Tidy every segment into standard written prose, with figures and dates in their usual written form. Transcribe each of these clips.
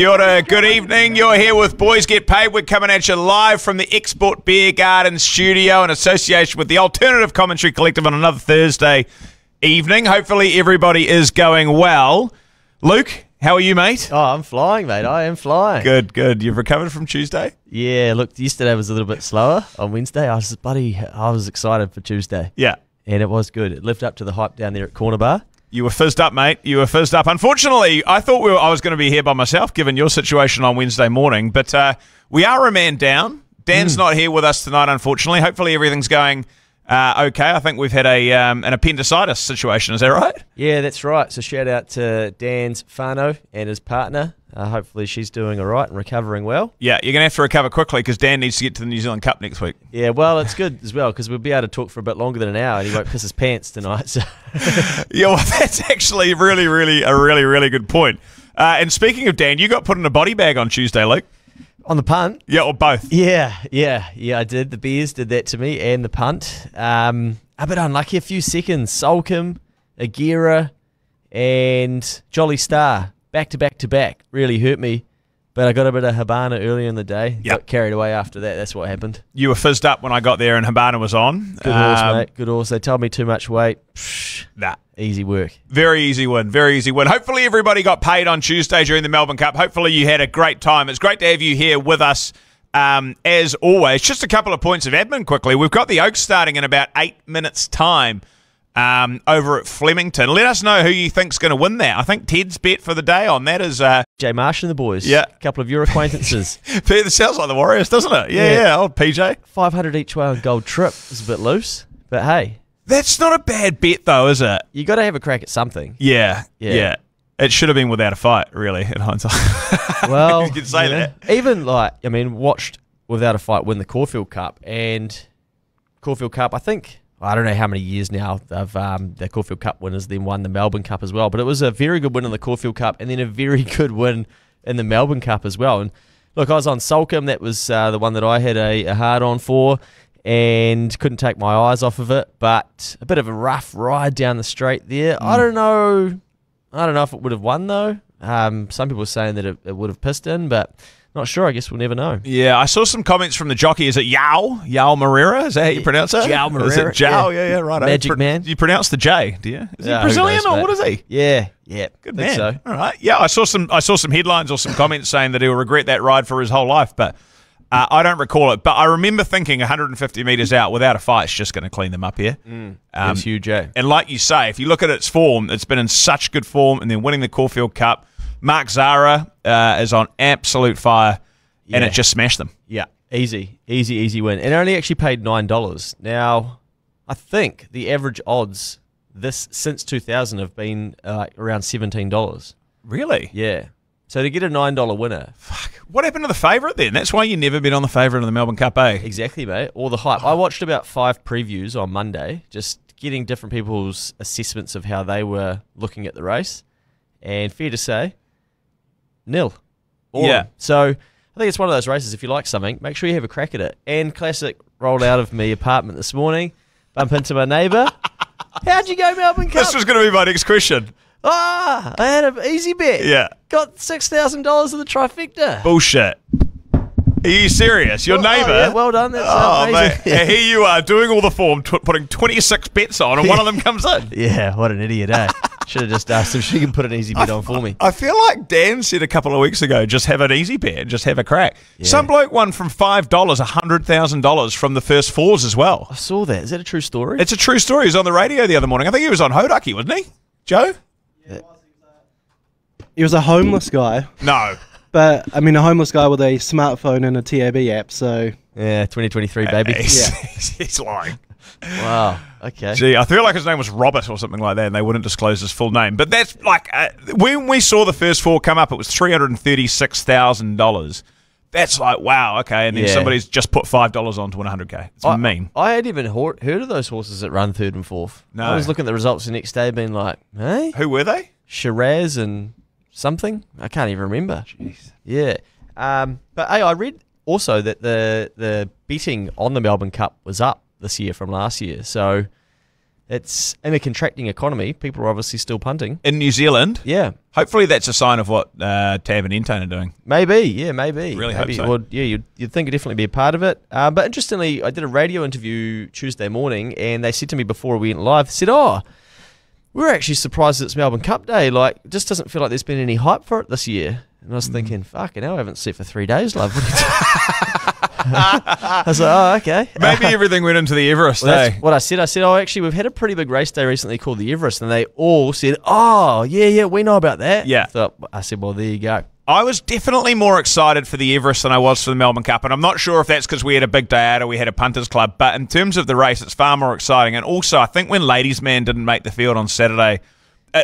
Kia ora, good evening. You're here with Boys Get Paid. We're coming at you live from the Export Beer Garden studio in association with the Alternative Commentary Collective on another Thursday evening. Hopefully everybody is going well. Luke, how are you, mate? Oh, I'm flying, mate. I am flying. Good, good. You've recovered from Tuesday? Yeah, look, yesterday was a little bit slower. On Wednesday, I was excited for Tuesday. Yeah. And it was good. It lived up to the hype down there at Corner Bar. You were fizzed up, mate. You were fizzed up. Unfortunately, I thought I was going to be here by myself, given your situation on Wednesday morning. But we are a man down. Dan's not here with us tonight, unfortunately. Hopefully everything's going okay. I think we've had an appendicitis situation. Is that right? Yeah, that's right. So shout out to Dan's whānau and his partner. Hopefully she's doing all right and recovering well. Yeah, you're going to have to recover quickly because Dan needs to get to the New Zealand Cup next week. Yeah, well, it's good as well because we'll be able to talk for a bit longer than an hour and he won't piss his pants tonight. So. Yeah, well, that's actually really good point. And speaking of Dan, you got put in a body bag on Tuesday, Luke. On the punt? Yeah, or both? Yeah, I did. The Bears did that to me and the punt. A bit unlucky, a few seconds. Solcombe, Aguirre, and Jolly Star, back to back, really hurt me. But I got a bit of Habana earlier in the day. Yep. Got carried away after that. That's what happened. You were fizzed up when I got there and Habana was on. Good horse, mate. Good horse. They told me too much weight. Nah. Easy work. Very easy win. Very easy win. Hopefully everybody got paid on Tuesday during the Melbourne Cup. Hopefully you had a great time. It's great to have you here with us as always. Just a couple of points of admin quickly. We've got the Oaks starting in about 8 minutes' time over at Flemington. Let us know who you think's going to win that. I think Ted's bet for the day on that is Jay Marsh and the boys. Yeah. A couple of your acquaintances. It sounds like the Warriors, doesn't it? Yeah, old PJ. 500 each way on Gold Trip is a bit loose, but hey. That's not a bad bet, though, is it? You got to have a crack at something. Yeah. It should have been without a fight, really, in hindsight. Well, you could say that. Even watched Without a Fight win the Caulfield Cup, and Caulfield Cup, I don't know how many years now the Caulfield Cup winners then won the Melbourne Cup as well, but it was a very good win in the Caulfield Cup and then a very good win in the Melbourne Cup as well. And look, I was on Solcombe. That was the one that I had a hard-on for and couldn't take my eyes off of it, but a bit of a rough ride down the straight there. I don't know if it would have won, though. Some people were saying that it would have pissed in, but not sure. I guess we'll never know. Yeah, I saw some comments from the jockey. Is it Yao Moreira? Is that how you pronounce it? Yao Moreira. Is it Jao? Yeah, right. Magic man. You pronounce the J, do you? Is he who Brazilian knows, or mate? what is he? Yeah. Good Think man. so. All right. Yeah, I saw some headlines or some comments saying that he'll regret that ride for his whole life, but I don't recall it. But I remember thinking 150 metres out without a fight is just going to clean them up here. It's huge, eh? And like you say, if you look at its form, it's been in such good form, and then winning the Caulfield Cup. Mark Zara is on absolute fire. Yeah. And it just smashed them. Yeah, easy win. And it only actually paid $9. Now, I think the average odds since 2000 have been around $17. Really? Yeah. So to get a $9 winner. Fuck. What happened to the favourite then? That's why you never bet on the favourite in the Melbourne Cup, eh? Exactly, mate. All the hype. I watched about 5 previews on Monday, just getting different people's assessments of how they were looking at the race. And fair to say, nil. Yeah. So I think it's one of those races, if you like something, make sure you have a crack at it. And classic, rolled out of my apartment this morning, bump into my neighbour. How'd you go, Melbourne Cup? This was going to be my next question. I had an easy bet. Yeah. Got $6,000 of the trifecta. Bullshit. Are you serious? Your neighbour? Yeah, well done. That's amazing. Mate. Here you are doing all the form, putting 26 bets on, and one of them comes in. Yeah, what an idiot, eh? Should have just asked if she can put an easy bet on for me. I feel like Dan said a couple of weeks ago, just have an easy bet, just have a crack. Yeah. Some bloke won from $5, $100,000 from the first fours as well. I saw that. Is that a true story? It's a true story. He was on the radio the other morning. I think he was on Hodaki, wasn't he? Joe? He was a homeless guy. No. But, I mean, a homeless guy with a smartphone and a TAB app, so... Yeah, 2023, baby. He's lying. Wow. Okay. Gee, I feel like his name was Robert or something like that, and they wouldn't disclose his full name. But that's like, when we saw the first four come up, it was $336,000. That's like, wow, okay. And then somebody's just put $5 onto 100K. It's mean. I hadn't even heard of those horses that run third and fourth. No. I was looking at the results the next day being like, hey? Who were they? Shiraz and something. I can't even remember. Jeez. Yeah. But hey, I read also that the betting on the Melbourne Cup was up this year from last year. So it's in a contracting economy. People are obviously still punting. In New Zealand, Yeah, hopefully that's a sign of what Tab and Entone are doing. maybe. Yeah, maybe. Really maybe. hope so. Well, yeah, you'd think it'd definitely be a part of it. But interestingly, I did a radio interview Tuesday morning, and they said to me before we went live, said, "Oh, we're actually surprised it's Melbourne Cup Day. Like, it just doesn't feel like there's been any hype for it this year." And I was thinking, fucking hell, I haven't slept for 3 days, love. I was like, oh, okay. Maybe everything went into the Everest, Well, eh? that's what I said. I said, oh, actually, we've had a pretty big race day recently called the Everest, and they all said, oh, yeah, we know about that. Yeah. So I said, well, there you go. I was definitely more excited for the Everest than I was for the Melbourne Cup, and I'm not sure if that's because we had a big day out or we had a punters club, but in terms of the race, it's far more exciting. And also, I think when Ladies Man didn't make the field on Saturday,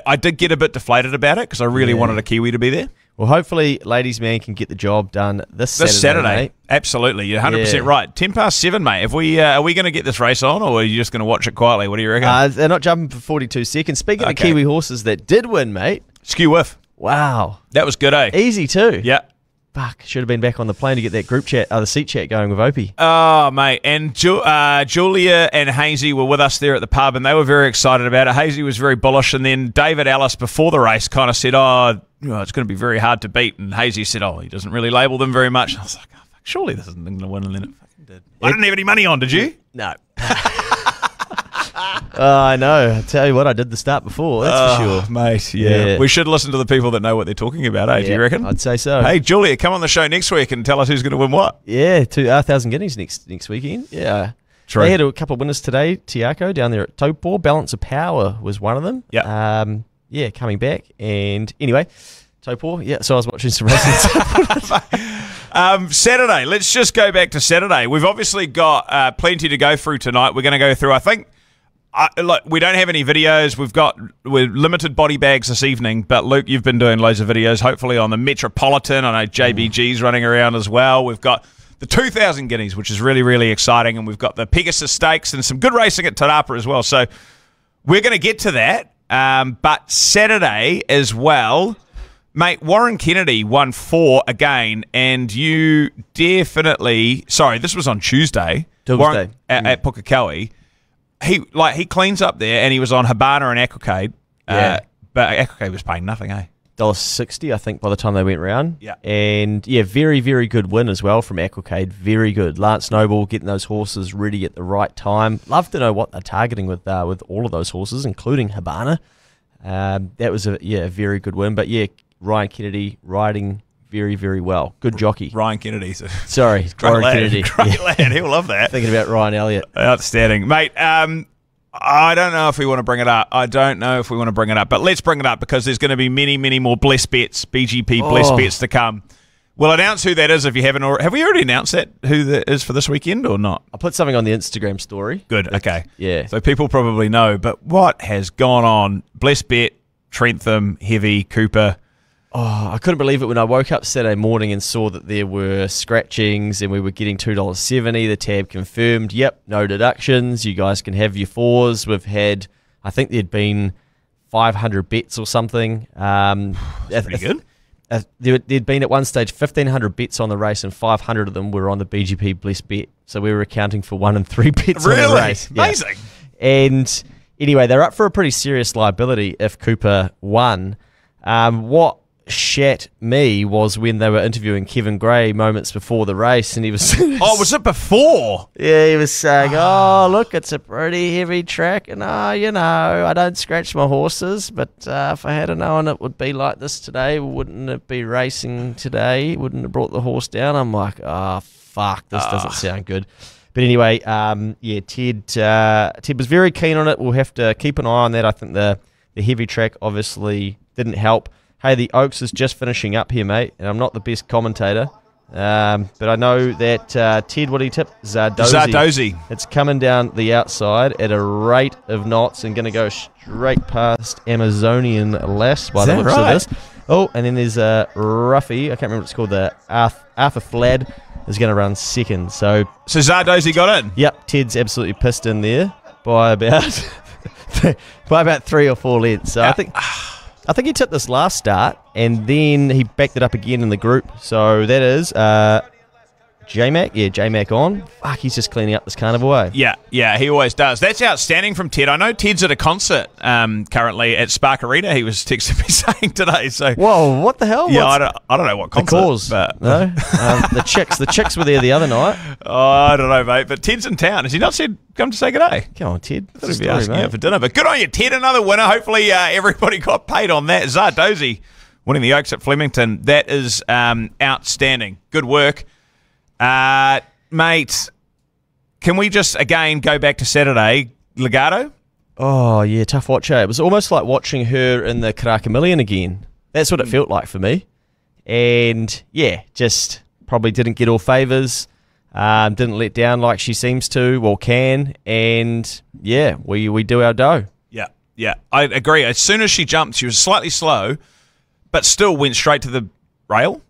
I did get a bit deflated about it because I really wanted a Kiwi to be there. Well, hopefully, Ladies Man can get the job done this Saturday. Mate. Absolutely. You're 100% Yeah. right. 7:10, mate. Are we going to get this race on, or are you just going to watch it quietly? What do you reckon? They're not jumping for 42 seconds. Speaking of Okay. Kiwi horses that did win, mate. Skew whiff. Wow. That was good, eh? Easy, too. Yeah. Fuck, should have been back on the plane to get that group chat, the seat chat going with Opie. Oh, mate. And Julia and Hazy were with us there at the pub, and they were very excited about it. Hazy was very bullish, and then David Ellis, before the race, kind of said, it's going to be very hard to beat. And Hazy said, he doesn't really label them very much. I was like, fuck, surely this isn't going to win, and then it fucking did. I didn't have any money on, did you? No. I know. I tell you what, I did the start before, that's for sure. Mate, Yeah. We should listen to the people that know what they're talking about, eh? Do you reckon? I'd say so. Hey, Julia, come on the show next week and tell us who's going to win what. Yeah, 1,000 guineas next weekend. Yeah. True. They had a couple of winners today. Tiako down there at Taupo. Balance of Power was one of them. Yeah. Coming back. And anyway, Taupo. Yeah, so I was watching some racing. Saturday. Let's just go back to Saturday. We've obviously got plenty to go through tonight. We're going to go through, I think, we don't have any videos. We're limited body bags this evening, but Luke, you've been doing loads of videos, hopefully on the Metropolitan. I know JBG's running around as well. We've got the 2,000 guineas, which is really, really exciting, and we've got the Pegasus Stakes and some good racing at Te Rapa as well. So we're going to get to that. But Saturday as well, mate, Warren Kennedy won 4 again, and you definitely... Sorry, this was on Tuesday. Warren, at Pukekohe. He cleans up there, and he was on Habana and Aquacade. Yeah. But Aquacade was paying nothing, eh? $1.60, I think, by the time they went round. Yeah. And, yeah, very, very good win as well from Aquacade. Very good. Lance Noble getting those horses ready at the right time. Love to know what they're targeting with all of those horses, including Habana. That was a very good win. But, yeah, Ryan Kennedy riding very, very well. Good jockey. Ryan Kennedy. Sorry, Great lad. Kennedy. Great lad. He'll love that. Thinking about Ryan Elliott. Outstanding. Mate, I don't know if we want to bring it up. But let's bring it up because there's going to be many, many more Bless Bets, BGP Bless Bets to come. We'll announce who that is if you haven't already. Have we already announced who that is for this weekend or not? I put something on the Instagram story. Good, okay. Yeah. So people probably know, but what has gone on? Bless Bet, Trentham, Heavy, Cooper. Oh, I couldn't believe it when I woke up Saturday morning and saw that there were scratchings and we were getting $2.70. The tab confirmed, yep, no deductions. You guys can have your 4s. We've had, I think there'd been 500 bets or something. That's pretty good. There'd been at one stage 1,500 bets on the race and 500 of them were on the BGP Bless Bet. So we were accounting for 1 in 3 bets on the race. Amazing. Yeah. And anyway, they're up for a pretty serious liability if Cooper won. What shat me was when they were interviewing Kevin Gray moments before the race, and he was was it before? Yeah, he was saying, look, it's a pretty heavy track, and I don't scratch my horses, but if I had known it would be like this today, wouldn't it be racing today? Wouldn't have brought the horse down. I'm like, fuck, this doesn't sound good. But anyway, Ted was very keen on it. We'll have to keep an eye on that. I think the heavy track obviously didn't help. Hey, the Oaks is just finishing up here, mate, and I'm not the best commentator, but I know that Ted, what do you tip? Zardozi. It's coming down the outside at a rate of knots and going to go straight past Amazonian Lass by the looks of this. Oh, and then there's a roughie. I can't remember what it's called. The Arthur Flad is going to run second. So Zardozi got in? Yep, Ted's absolutely pissed in there by about 3 or 4 lengths. So I think he tipped this last start, and then he backed it up again in the group. So that is J-Mac? Yeah, J-Mac on. Fuck, he's just cleaning up this carnival, eh? Yeah, he always does. That's outstanding from Ted. I know Ted's at a concert currently at Spark Arena. He was texting me saying today. So whoa, what the hell? Yeah, I don't know what concert. The Cause, but no. The chicks were there the other night. Oh, I don't know, mate. But Ted's in town. Has he not said come to say good day? Come on, Ted. I thought he'd be asking out for dinner. But good on you, Ted. Another winner. Hopefully everybody got paid on that. Zardozi winning the Oaks at Flemington. That is outstanding. Good work. Mate, can we just again go back to Saturday? Legato? Oh, yeah, tough watch, eh? It was almost like watching her in the Karaka Million again. That's what it felt like for me. And, yeah, just probably didn't get all favours, didn't let down like she seems to, or can, and, yeah, we do our dough. Yeah, I agree. As soon as she jumped, she was slightly slow, but still went straight to the rail.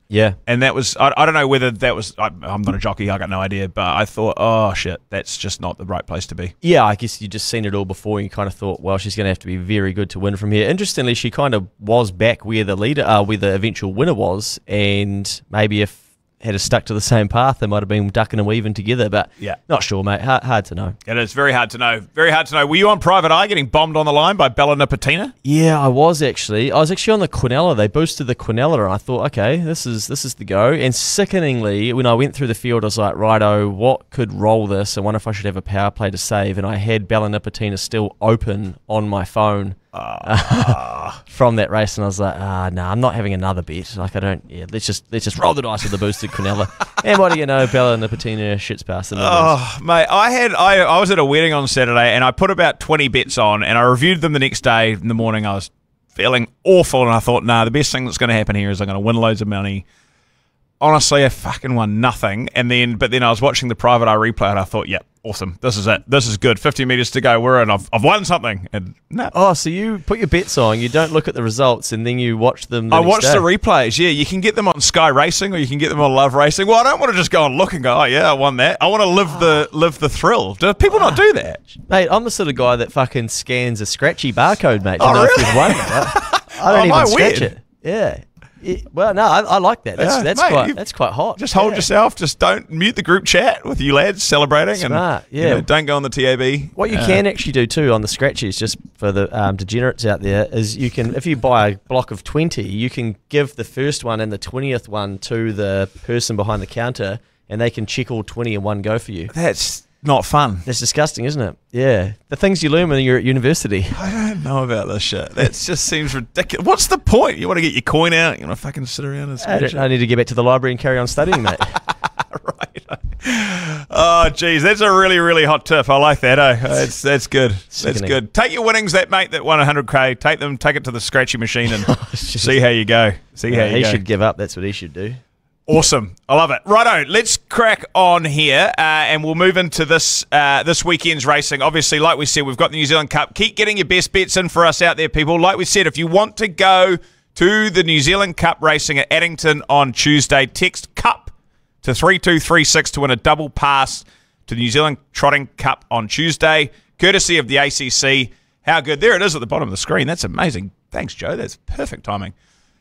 Yeah. And that was, I don't know whether that was, I'm not a jockey, I got no idea, but I thought, oh shit, that's just not the right place to be. Yeah, I guess you just seen it all before and you kind of thought, well, she's going to have to be very good to win from here. Interestingly, she kind of was back where the where the eventual winner was, and maybe if had stuck to the same path, they might have been ducking and weaving together, but yeah, not sure, mate. Hard to know. It is very hard to know. Very hard to know. Were you on Private Eye getting bombed on the line by Bella Nipotina? Yeah, I was actually. I was actually on the Quinella. They boosted the Quinella, and I thought, okay, this is the go. And sickeningly, when I went through the field, I was like, righto, what could roll this? I wonder if I should have a power play to save. And I had Bella Nipotina still open on my phone. From that race, and I was like, no, I'm not having another bet. Like, I don't. Yeah, let's just roll the dice with the boosted Quinella. And what do you know, Bella Nipotina shits past the numbers. Oh, mate, I was at a wedding on Saturday, and I put about 20 bets on, and I reviewed them the next day in the morning. I was feeling awful, and I thought, nah, the best thing that's going to happen here is I'm going to win loads of money. Honestly, I fucking won nothing, but then I was watching the Private Eye replay, and I thought, yeah, awesome, this is it, this is good. 50 metres to go, we're in. I've won something, and no. Oh, so you put your bets on, you don't look at the results, and then you watch them. I watched the replays. Yeah, you can get them on Sky Racing, or you can get them on Love Racing. Well, I don't want to just go and look and go, oh yeah, I won that. I want to live the thrill. Do people not do that, mate? I'm the sort of guy that fucking scans a scratchy barcode, mate. Oh, know really? If you've won it. I don't even scratch it. Yeah. Well, no, I like that. That's quite hot. Just hold yourself. Just don't mute the group chat with you lads celebrating. Smart, and yeah. Don't go on the TAB. What you can actually do too on the scratchies, just for the degenerates out there, is you can, if you buy a block of 20, you can give the first one and the 20th one to the person behind the counter, and they can check all 20 in one go for you. That's not fun. That's disgusting, isn't it? Yeah. The things you learn when you're at university. I don't know about this shit. That just seems ridiculous. What's the point? You want to get your coin out? You want to fucking sit around and scratch it? I need to get back to the library and carry on studying, mate. Right. Oh, geez. That's a really, really hot tip. I like that, eh? That's good. That's good. Take your winnings, that mate that won 100K. Take it to the scratchy machine and see how you go. He should give up. That's what he should do. Awesome. I love it. Righto, let's crack on here and we'll move into this weekend's racing. Obviously, like we said, we've got the New Zealand Cup. Keep getting your best bets in for us out there, people. Like we said, if you want to go to the New Zealand Cup racing at Addington on Tuesday, text CUP to 3236 to win a double pass to the New Zealand Trotting Cup on Tuesday, courtesy of the ACC. How good. There it is at the bottom of the screen. That's amazing. Thanks, Joe. That's perfect timing.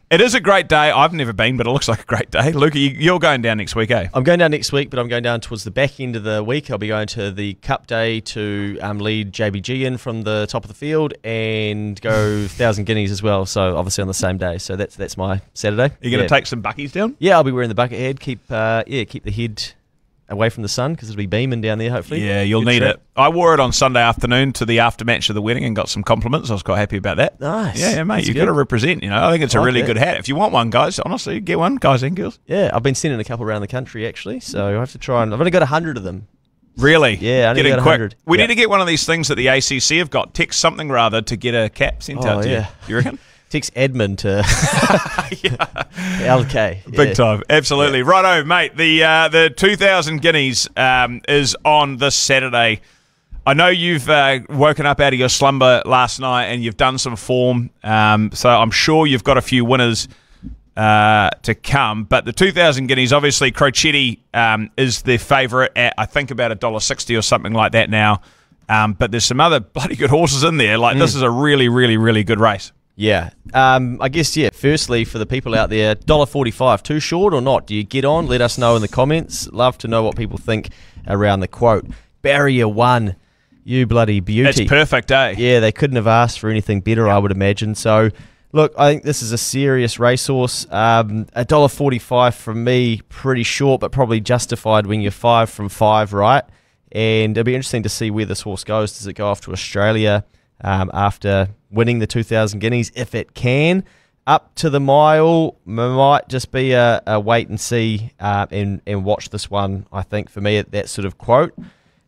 It is a great day. I've never been, but it looks like a great day. Luca, you're going down next week, eh? I'm going down next week, but I'm going down towards the back end of the week. I'll be going to the Cup Day to lead JBG in from the top of the field and go 1,000 Guineas as well. So obviously on the same day. So that's my Saturday. Are you going to take some buckies down? Yeah, I'll be wearing the bucket head. Keep the head away from the sun because it'll be beaming down there, hopefully. Yeah, you'll need it. I wore it on Sunday afternoon to the aftermatch of the wedding and got some compliments. I was quite happy about that. Nice. Yeah, mate, you've got to represent, I think it's a really good hat. If you want one, guys, honestly, get one, guys and girls. Yeah, I've been sending a couple around the country, actually, so I have to try and... I've only got 100 of them. Really? Yeah, I only got 100. We need to get one of these things that the ACC have got. Text something rather to get a cap sent out to you. You reckon? Text admin to LK. Big time. Absolutely. Yeah. Righto, mate. The 2,000 Guineas is on this Saturday. I know you've woken up out of your slumber last night and you've done some form, so I'm sure you've got a few winners to come. But the 2,000 Guineas, obviously, Crocetti is the favourite at, I think, about $1.60 or something like that now. But there's some other bloody good horses in there. This is a really, really, really good race. Yeah. I guess, firstly, for the people out there, $1.45, too short or not? Do you get on? Let us know in the comments. Love to know what people think around the quote. Barrier 1, you bloody beauty. It's perfect, eh? Yeah, they couldn't have asked for anything better, I would imagine. So, look, I think this is a serious racehorse. $1.45 from me, pretty short, but probably justified when you're 5 from 5, right? And it'll be interesting to see where this horse goes. Does it go off to Australia after winning the 2,000 Guineas, if it can? Up to the mile might just be a wait and see and watch this one, I think, for me, at that sort of quote.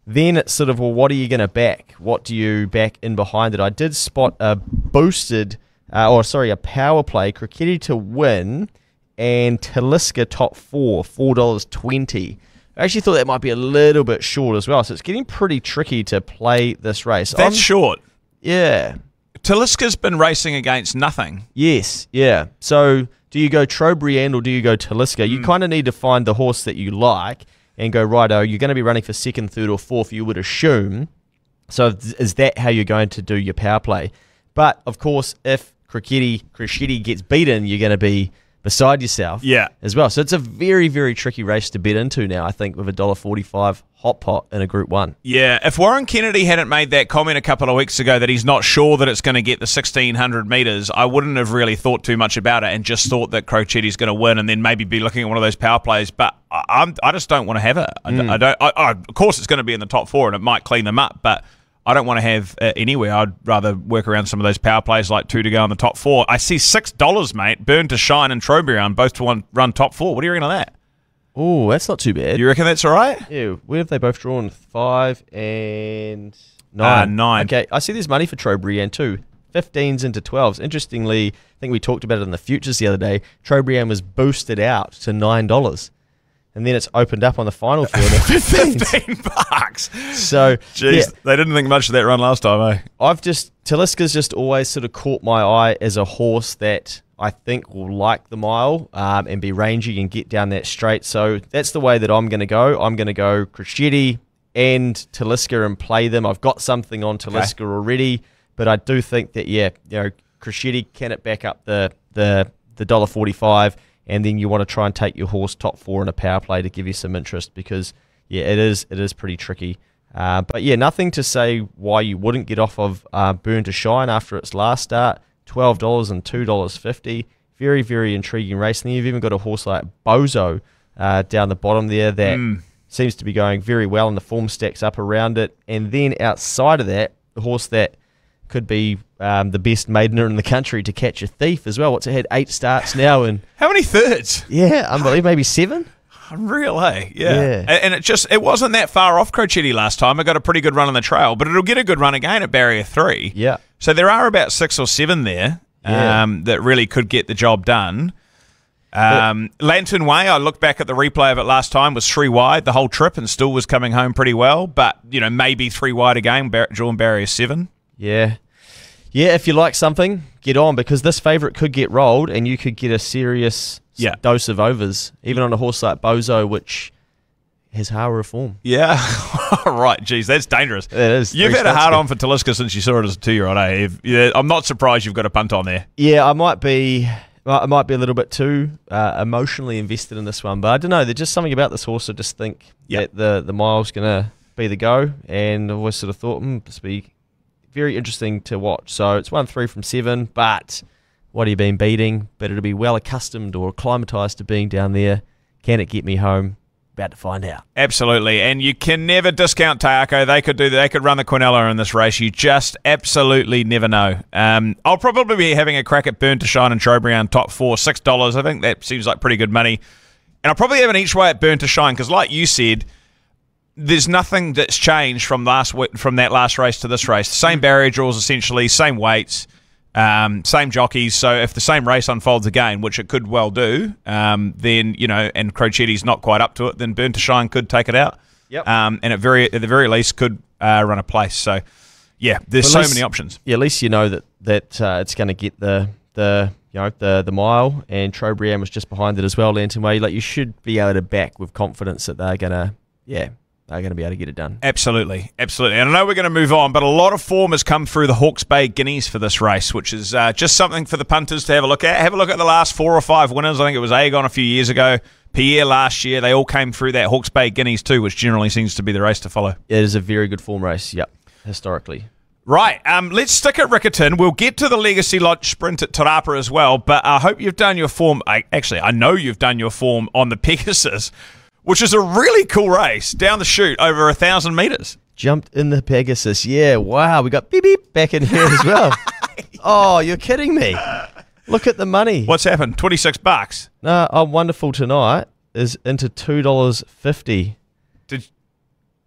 Then it's sort of, well, what are you going to back? What do you back in behind it? I did spot a boosted, a power play, Crocetti to win, and Talisker top 4, $4.20. I actually thought that might be a little bit short as well, so it's getting pretty tricky to play this race. That's short. Yeah. Talisker's been racing against nothing. Yes, yeah. So do you go Trobriand or do you go Talisker? You kind of need to find the horse that you like and go, righto, you're going to be running for 2nd, 3rd or 4th, you would assume. So is that how you're going to do your power play? But, of course, if Crocetti gets beaten, you're going to be beside yourself as well. So it's a very, very tricky race to bet into now, I think, with $1.45 hot pot in a Group 1. Yeah, if Warren Kennedy hadn't made that comment a couple of weeks ago that he's not sure that it's going to get the 1,600 metres, I wouldn't have really thought too much about it and just thought that Crocetti's going to win and then maybe be looking at one of those power plays. But I just don't want to have it. I don't. Of course, it's going to be in the top 4 and it might clean them up, but I don't want to have it anywhere. I'd rather work around some of those power plays like 2 to go in the top 4. I see $6, mate. Burn to Shine and Trobriand both to run top 4. What do you reckon of that? Oh, that's not too bad. You reckon that's all right? Yeah. Where have they both drawn? 5 and 9. 9. Okay, I see there's money for Trobriand too. 15s into 12s. Interestingly, I think we talked about it in the futures the other day. Trobriand was boosted out to $9. And then it's opened up on the final field at $15. So, jeez, they didn't think much of that run last time, eh? Talisker's just always sort of caught my eye as a horse that I think will like the mile and be rangy and get down that straight. So that's the way that I'm going to go. I'm going to go Crocetti and Talisker and play them. I've got something on Talisker already, but I do think that, Crocetti, can it back up the $1.45? And then you want to try and take your horse top 4 in a power play to give you some interest because, it is pretty tricky. But, nothing to say why you wouldn't get off of Burn to Shine after its last start. $12 and $2.50. Very, very intriguing race. And then you've even got a horse like Bozo down the bottom there that seems to be going very well and the form stacks up around it. And then outside of that, the horse that could be the best maidener in the country to catch a thief as well. What's it had 8 starts now and how many thirds? Yeah, unbelievable. Maybe 7. Unreal, eh? Yeah. And it wasn't that far off Crocetti last time. It got a pretty good run on the trail, but it'll get a good run again at barrier 3. Yeah. So there are about 6 or 7 there that really could get the job done. Lantern Way, I looked back at the replay of it last time, was 3 wide the whole trip and still was coming home pretty well, but maybe 3 wide again, drawn barrier 7. Yeah. Yeah, if you like something, get on because this favourite could get rolled and you could get a serious dose of overs, even on a horse like Bozo, which has Hara form. Yeah. Right, geez, that's dangerous. It is. You've had a hard on for Talisker since you saw it as a 2-year-old, eh? I'm not surprised you've got a punt on there. Yeah, I might be a little bit too emotionally invested in this one, but I don't know. There's just something about this horse I just think that the mile's going to be the go, and I always sort of thought, this will be very interesting to watch. So it's 1-3 from 7, but what have you been beating? But it'll be well accustomed or acclimatised to being down there. Can it get me home? About to find out. Absolutely, and you can never discount Taako. They could run the Quinella in this race. You just absolutely never know. I'll probably be having a crack at Burn to Shine and Trobriand top 4, $6. I think that seems like pretty good money. And I'll probably have an each way at Burn to Shine because, like you said, there's nothing that's changed from that last race to this race. The same barrier draws essentially, same weights, same jockeys. So if the same race unfolds again, which it could well do, then and Crocetti's not quite up to it, then Burn to Shine could take it out. Yep. And at the very least could run a place. So there's so many options. Yeah, at least you know that it's going to get the mile, and Trobriand was just behind it as well. Lantern Way, you should be able to back with confidence that they're going to are going to be able to get it done. Absolutely, absolutely. And I know we're going to move on, but a lot of form has come through the Hawke's Bay Guineas for this race, which is just something for the punters to have a look at. Have a look at the last 4 or 5 winners. I think it was Aegon a few years ago, Pierre last year. They all came through that Hawke's Bay Guineas too, which generally seems to be the race to follow. It is a very good form race, yep, historically. Right, let's stick at Riccarton. We'll get to the Legacy Lodge Sprint at Te Rapa as well, but I hope you've done your form. I know you've done your form on the Pegasus, which is a really cool race down the chute over 1,000 metres. Jumped in the Pegasus, yeah, wow. We got beep beep back in here as well. Oh, you're kidding me. Look at the money. What's happened? $26. No, Wonderful Tonight is into $2.50.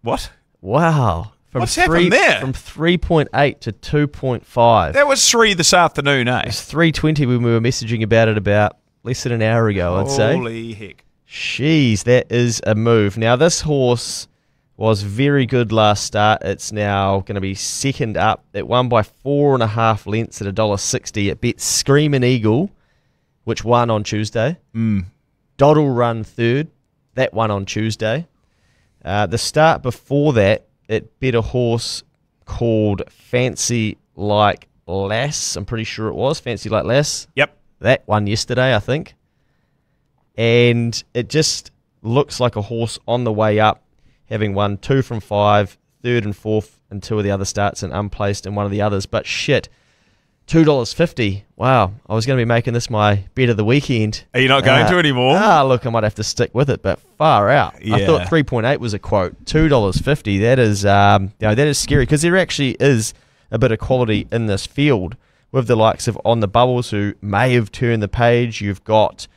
What? Wow. What's happened there? From 3.8 to 2.5. That was 3 this afternoon, eh? It was 3.20 when we were messaging about it about less than an hour ago, I'd say. Holy heck. Jeez, that is a move. Now, this horse was very good last start. It's now going to be second up. It won by 4.5 lengths at $1.60. It bet Screaming Eagle, which won on Tuesday. Doddle Run third. That won on Tuesday. The start before that, it bet a horse called Fancy Like Lass. I'm pretty sure it was Fancy Like Lass. Yep. That won yesterday, I think. And it just looks like a horse on the way up, having won 2 from 5, third and fourth in 2 of the other starts and unplaced in one of the others. But shit, $2.50. Wow, I was going to be making this my bet of the weekend. Are you not going to anymore? Look, I might have to stick with it, but far out. Yeah. I thought 3.8 was a quote. $2.50. That is, that is scary because there actually is a bit of quality in this field with the likes of On the Bubbles, who may have turned the page. You've got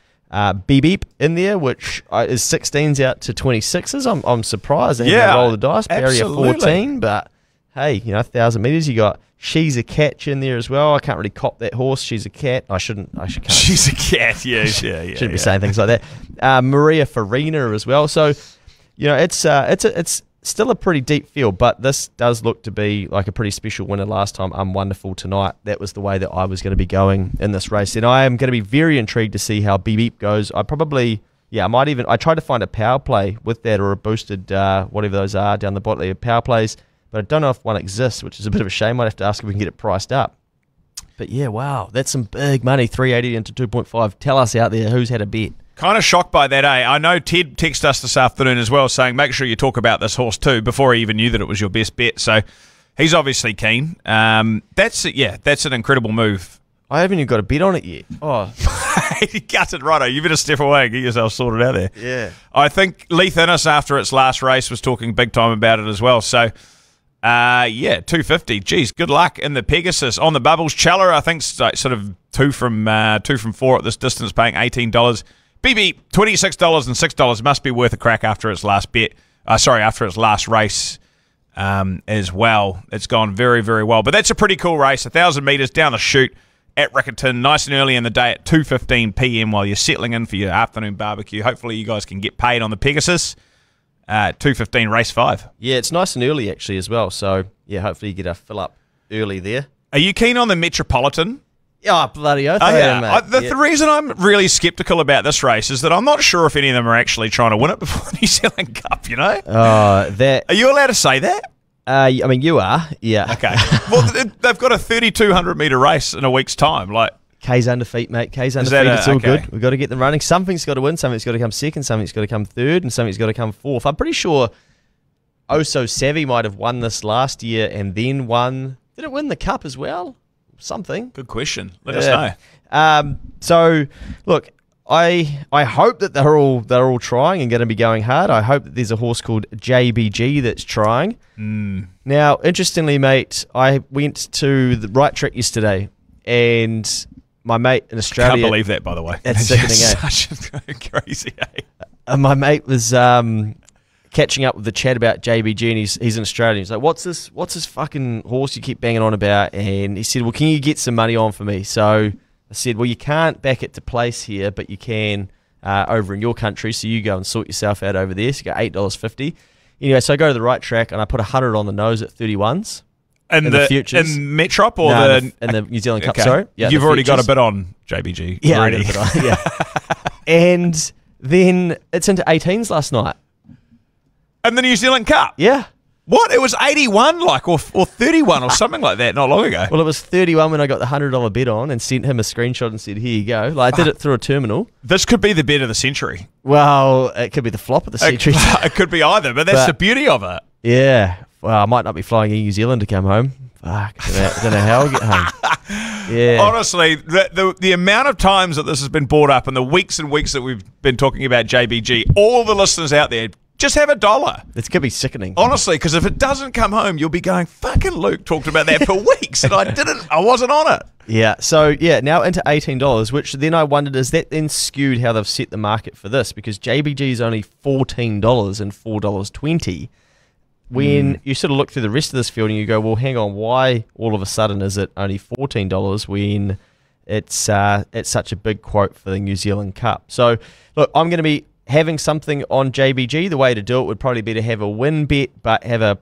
Beep Beep in there, which is 16s out to 26s. I'm surprised they haven't rolled the dice. Barrier 14, but hey, 1,000 metres. You got She's a Catch in there as well. I can't really cop that horse. She's a cat. I should. She's a cat. Yeah. Shouldn't be saying things like that. Maria Farina as well. So, it's still a pretty deep field, but this does look to be like a pretty special winner last time. Wonderful Tonight. That was the way that I was going to be going in this race, and I am going to be very intrigued to see how Beep Beep goes. I tried to find a power play with that or a boosted whatever those are down the bottom of power plays. But I don't know if one exists, which is a bit of a shame. I'd have to ask if we can get it priced up. But yeah, wow, that's some big money, 380 into 2.5. Tell us out there who's had a bet. Kind of shocked by that, eh? I know Ted texted us this afternoon as well saying make sure you talk about this horse too before he even knew that it was your best bet. So he's obviously keen. That's an incredible move. I haven't even got a bet on it yet. Oh, he gutted, righto. You better step away and get yourself sorted out there. Yeah. I think Leith Innes, after its last race, was talking big time about it as well. So, $2.50. Geez, good luck in the Pegasus. On the Bubbles, Cheller, I think sort of 2 from 4 at this distance, paying $18. BB, $26 and $6 must be worth a crack after its last bet. After its last race as well. It's gone very, very well. But that's a pretty cool race. 1,000 metres down the chute at Riccarton, nice and early in the day at 2:15 p.m. while you're settling in for your afternoon barbecue. Hopefully you guys can get paid on the Pegasus. 2:15 race 5. Yeah, it's nice and early actually as well. So yeah, hopefully you get a fill up early there. Are you keen on the Metropolitan? Oh, bloody oath. The reason I'm really sceptical about this race is that I'm not sure if any of them are actually trying to win it before the New Zealand Cup, Are you allowed to say that? I mean, you are, yeah. Okay. Well, they've got a 3,200 metre race in a week's time. Like, K's under feet, mate. K's under feet. It's all good. We've got to get them running. Something's got to win. Something's got to come second. Something's got to come third. And something's got to come fourth. I'm pretty sure So Savvy might have won this last year and then won. Did it win the cup as well? Something. Good question. Let us know. So, look, I hope that they're all trying and going to be going hard. I hope that there's a horse called JBG that's trying. Now, interestingly, mate, I went to the right track yesterday, and my mate in Australia. Can't believe that, by the way. That's sickening, such crazy. My mate was catching up with the chat about JBG, and he's in Australia. He's like, "What's this fucking horse you keep banging on about?" And he said, "Well, can you get some money on for me?" So I said, "Well, you can't back it to place here, but you can over in your country. So you go and sort yourself out over there." So you got $8.50. Anyway, so I go to the right track and I put 100 on the nose at 31s. In the futures? In Metrop or in the New Zealand Cup, okay. sorry. Yeah, you've already got a bit on JBG. Yeah, already. I got a bit on, yeah. And then it's into 18s last night. In the New Zealand Cup? Yeah. What? It was 81, or 31 or something like that not long ago. Well, it was 31 when I got the $100 bet on and sent him a screenshot and said, here you go. Like, I did it through a terminal. This could be the bet of the century. Well, it could be the flop of the century. It could be either, but that's the beauty of it. Yeah. Well, I might not be flying in New Zealand to come home. Fuck, I don't know how I'll get home. Yeah. Honestly, the amount of times that this has been brought up and the weeks and weeks that we've been talking about JBG, all the listeners out there, just have $1. It's going to be sickening. Honestly, because if it doesn't come home, you'll be going, fucking Luke talked about that for weeks and I wasn't on it. Yeah, so now into $18, which then I wondered, is that then skewed how they've set the market for this? Because JBG is only $14 and $4.20. When you sort of look through the rest of this field and you go, well, hang on, why all of a sudden is it only $14 when it's such a big quote for the New Zealand Cup? So, look, I'm going to be having something on JBG. The way to do it would probably be to have a win bet, but have a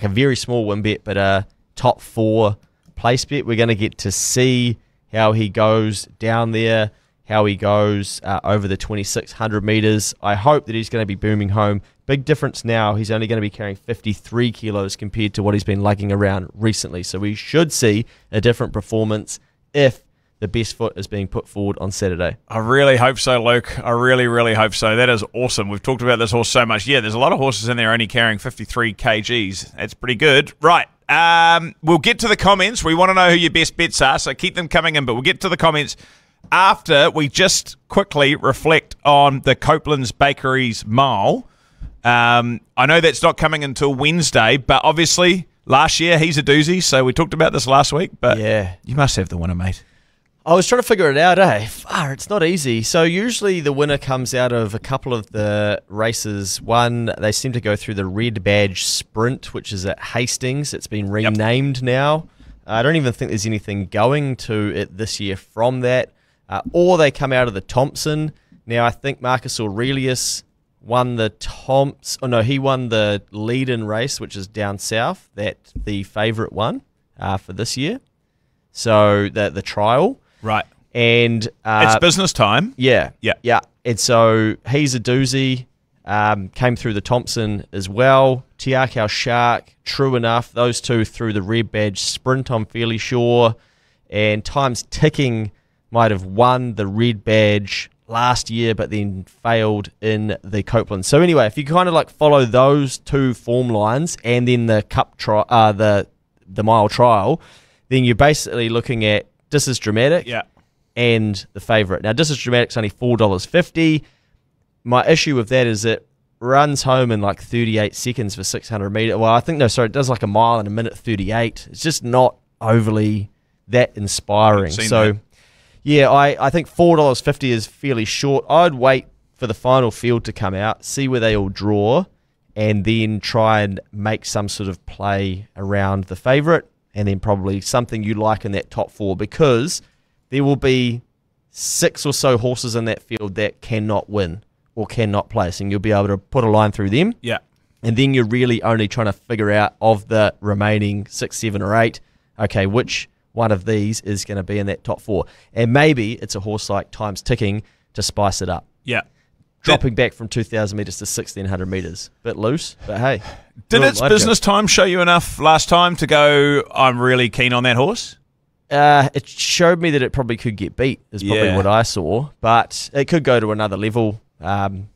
very small win bet, but a top 4 place bet. We're going to get to see how he goes down there, how he goes over the 2,600 metres. I hope that he's going to be booming home. Big difference now, he's only going to be carrying 53 kilos compared to what he's been lugging around recently. So we should see a different performance if the best foot is being put forward on Saturday. I really hope so, Luke. I really, really hope so. That is awesome. We've talked about this horse so much. Yeah, there's a lot of horses in there only carrying 53 kgs. That's pretty good. Right. We'll get to the comments. We want to know who your best bets are, so keep them coming in, but we'll get to the comments after we just quickly reflect on the Copeland's Bakeries Mile. I know that's not coming until Wednesday, but obviously last year he's a doozy, so we talked about this last week, but yeah, you must have the winner, mate. I was trying to figure it out, it's not easy. So usually the winner comes out of a couple of the races. One, they seem to go through the Red Badge Sprint, which is at Hastings. It's been renamed now. I don't even think there's anything going to it this year from that. Or they come out of the Thompson. Now, I think Marcus Aurelius won the he won the lead-in race, which is down south, that the favourite one for this year. So the trial. Right. And it's business time. Yeah. And so he's a doozy. Came through the Thompson as well. Tiakau Shark, True Enough. Those two through the Red Badge Sprint, I'm fairly sure. And Time's Ticking might have won the Red Badge last year, but then failed in the Copeland. So anyway, if you kind of like follow those two form lines and then the Cup the mile trial, then you're basically looking at This Is Dramatic and the favourite. Now, This Is Dramatic's only $4.50. My issue with that is it runs home in like 38 seconds for 600 metres. Well, it does like a mile in a minute 38. It's just not overly that inspiring. So, yeah, I think $4.50 is fairly short. I'd wait for the final field to come out, see where they all draw, and then try and make some sort of play around the favourite, and then probably something you like in that top 4, because there will be 6 or so horses in that field that cannot win or cannot place, and you'll be able to put a line through them. Yeah. And then you're really only trying to figure out of the remaining 6, 7, or 8, okay, which one of these is going to be in that top 4. And maybe it's a horse like Time's Ticking to spice it up. Yeah. Dropping back from 2,000 metres to 1,600 metres. Bit loose, but hey. Did its business time show you enough last time to go, I'm really keen on that horse? It showed me that it probably could get beat, is probably what I saw. But it could go to another level, down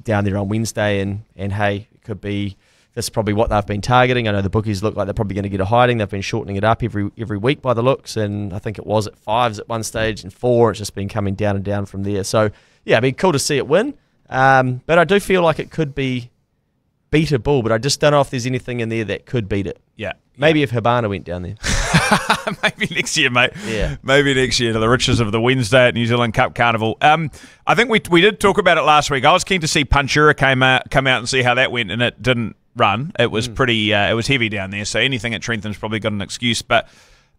there on Wednesday. And hey, it could be, that's probably what they've been targeting. I know the bookies look like they're probably going to get a hiding. They've been shortening it up every week by the looks. And I think it was at 5s at one stage and 4. It's just been coming down and down from there. So, yeah, it'd be cool to see it win. But I do feel like it could be beatable, but I just don't know if there's anything in there that could beat it. Yeah. Maybe if Habana went down there. Maybe next year, mate. Yeah. Maybe next year to the riches of the Wednesday at New Zealand Cup Carnival. I think we did talk about it last week. I was keen to see Punchura come out and see how that went, and it didn't run. It was pretty, it was heavy down there, so anything at Trentham's probably got an excuse. But,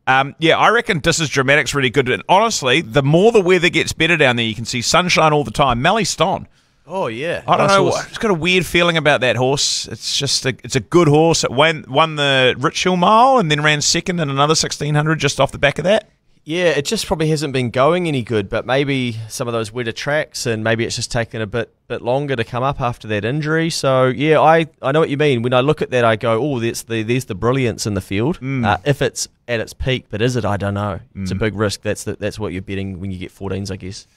I reckon This Is Dramatic's really good. And honestly, the more the weather gets better down there, you can see sunshine all the time. Mally Ston. Oh, yeah. I don't know. I've just got a weird feeling about that horse. It's just it's a good horse. It won the Rich Hill Mile and then ran second in another 1,600 just off the back of that. Yeah, it just probably hasn't been going any good, but maybe some of those wetter tracks, and maybe it's just taken a bit longer to come up after that injury. So yeah, I know what you mean. When I look at that, I go, oh, there's the brilliance in the field. If it's at its peak, but is it? I don't know. It's a big risk. That's what you're betting when you get 14s, I guess.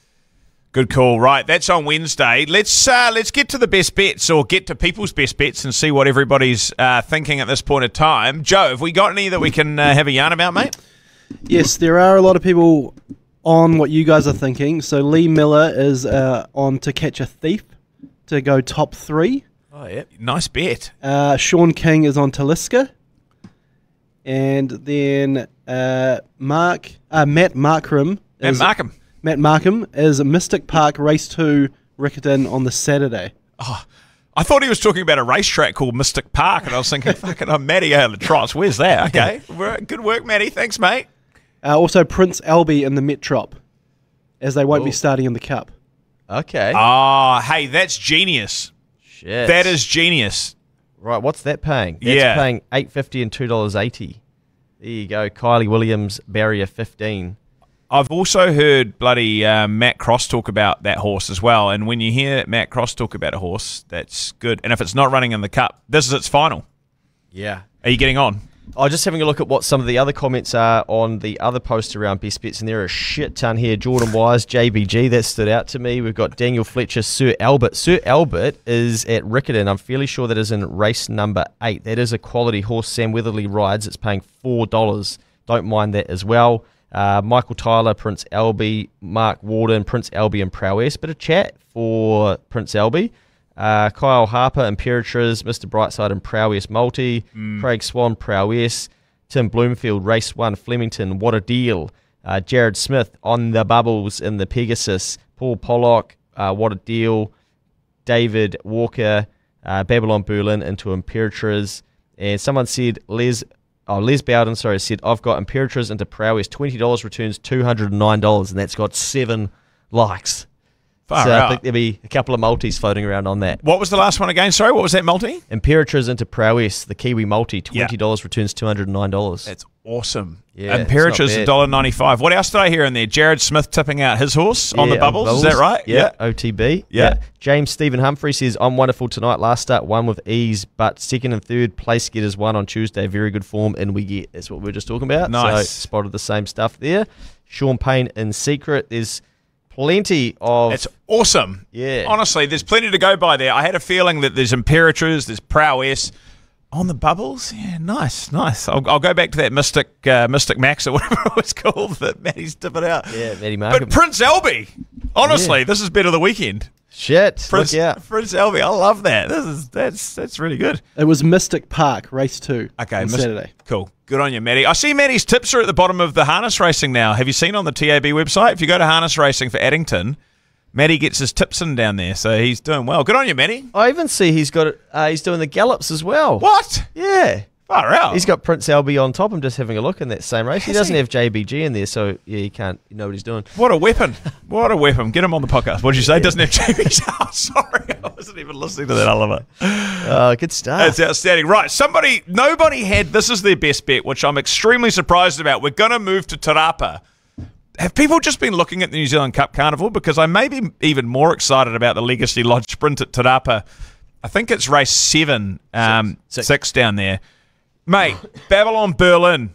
Good call. Right, that's on Wednesday. Let's get to the best bets, or get to people's best bets, and see what everybody's thinking at this point of time. Joe, have we got any that we can have a yarn about, mate? Yes, there are a lot of people on what you guys are thinking. So Lee Miller is on To Catch a Thief to go top 3. Oh, yeah. Nice bet. Sean King is on Taliska. And then Matt Markham. Matt Markham is Mystic Park Race 2 Riccarton on the Saturday. Oh, I thought he was talking about a racetrack called Mystic Park, and I was thinking, fucking, I'm Matty out of the Trots. Where's that? Okay. Good work, Matty. Thanks, mate. Also, Prince Albie in the Metrop, as they won't be starting in the Cup. Okay. Oh, hey, that's genius. Shit. That is genius. Right, what's that paying? That's paying $8.50 and $2.80. There you go. Kylie Williams, barrier 15. I've also heard bloody Matt Cross talk about that horse as well, and when you hear Matt Cross talk about a horse, that's good. And if it's not running in the Cup, this is its final. Yeah. Are you getting on? Oh, just having a look at what some of the other comments are on the other post around best bets, and there are a shit ton here. Jordan Wise, JBG, that stood out to me. We've got Daniel Fletcher, Sir Albert. Sir Albert is at Riccarton. I'm fairly sure that is in race number 8. That is a quality horse Sam Weatherly rides. It's paying $4. Don't mind that as well. Michael Tyler, Prince Albie, Mark Warden, Prince Albie and Prowess. Bit of chat for Prince Albie. Kyle Harper, Imperatriz, Mr. Brightside and Prowess Multi, Craig Swan, Prowess, Tim Bloomfield, Race 1, Flemington, What a Deal, Jared Smith, On the Bubbles in the Pegasus, Paul Pollock, What a Deal, David Walker, Babylon Berlin into Imperatriz, and someone said, Les Bowden, said, I've got Imperatriz into Prowess, $20 returns $209, and that's got 7 likes. Far so out. I think there'll be a couple of multis floating around on that. What was the last one again? Sorry, what was that multi? Imperatriz into Prowess, the Kiwi multi, $20 returns $209. That's awesome. Yeah, Imperatriz $1.95. What else did I hear in there? Jared Smith tipping out his horse on the bubbles. Is that right? Yeah. OTB. Yeah. James Stephen Humphrey says, I'm wonderful tonight. Last start won with ease, but second and third place getters won on Tuesday. Very good form, and we get. That's what we were just talking about. Nice. So spotted the same stuff there. Sean Payne in secret. There's plenty of... It's awesome. Yeah. Honestly, there's plenty to go by there. I had a feeling that there's Imperatriz, there's Prowess. On the bubbles? Yeah, nice. I'll go back to that Mystic Max or whatever it was called that Matty's tipping out. Yeah, Matty Markham. But Prince Albie, honestly, this is better the weekend. Shit. Prince Look out. Albie, I love that. That's really good. It was Mystic Park Race 2 on Saturday. Cool. Good on you, Matty. I see Matty's tips are at the bottom of the harness racing now. Have you seen on the TAB website? If you go to harness racing for Addington, Matty gets his tips in down there, so he's doing well. Good on you, Matty. I even see he's got he's doing the gallops as well. What? Yeah. Far out. He's got Prince Albie on top. I'm just having a look in that same race. He doesn't have JBG in there, so yeah, you can't. You know what he's doing. What a weapon. What a weapon. Get him on the podcast. What did you say? Doesn't have JBG. Oh, sorry. I wasn't even listening to that, Oliver. Good stuff. That's outstanding. Right. Nobody had, this is their best bet, which I'm extremely surprised about. We're going to move to Te Rapa. Have people just been looking at the New Zealand Cup Carnival? Because I may be even more excited about the Legacy Lodge Sprint at Te Rapa. I think it's race 7, 6 down there. Mate, Babylon Berlin,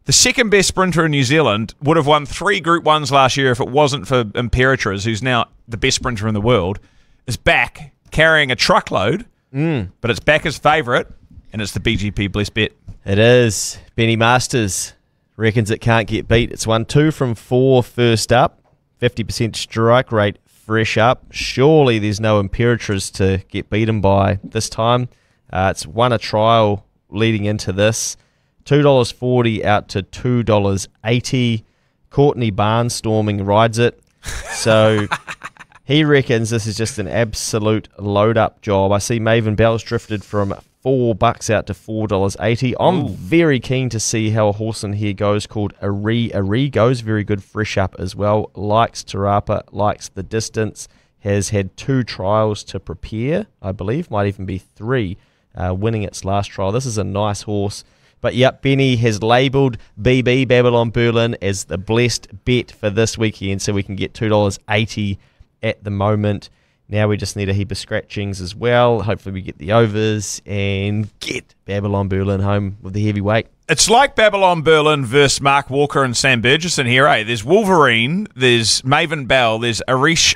the second best sprinter in New Zealand, would have won 3 Group 1s last year if it wasn't for Imperatriz, who's now the best sprinter in the world, is back carrying a truckload, but it's back as favourite, and it's the BGP Bless Bet. It is. Benny Masters reckons it can't get beat. It's won 2 from 4 first up, 50% strike rate fresh up. Surely there's no Imperatriz to get beaten by this time. It's won a trial leading into this. $2.40 out to $2.80. Courtney Barnstorming rides it. So he reckons this is just an absolute load-up job. I see Maven Bell's drifted from $4 out to $4.80. I'm very keen to see how a horse in here goes called Ari goes. Very good fresh up as well. Likes Te Rapa, likes the distance. Has had 2 trials to prepare, I believe. Might even be 3. Winning its last trial. This is a nice horse. But yep, Benny has labelled BB Babylon Berlin as the blessed bet for this weekend, so we can get $2.80 at the moment. Now we just need a heap of scratchings as well. Hopefully we get the overs and get Babylon Berlin home with the heavyweight. It's like Babylon Berlin versus Mark Walker and Sam Burgesson here, eh? There's Wolverine, there's Maven Bell, there's Arish,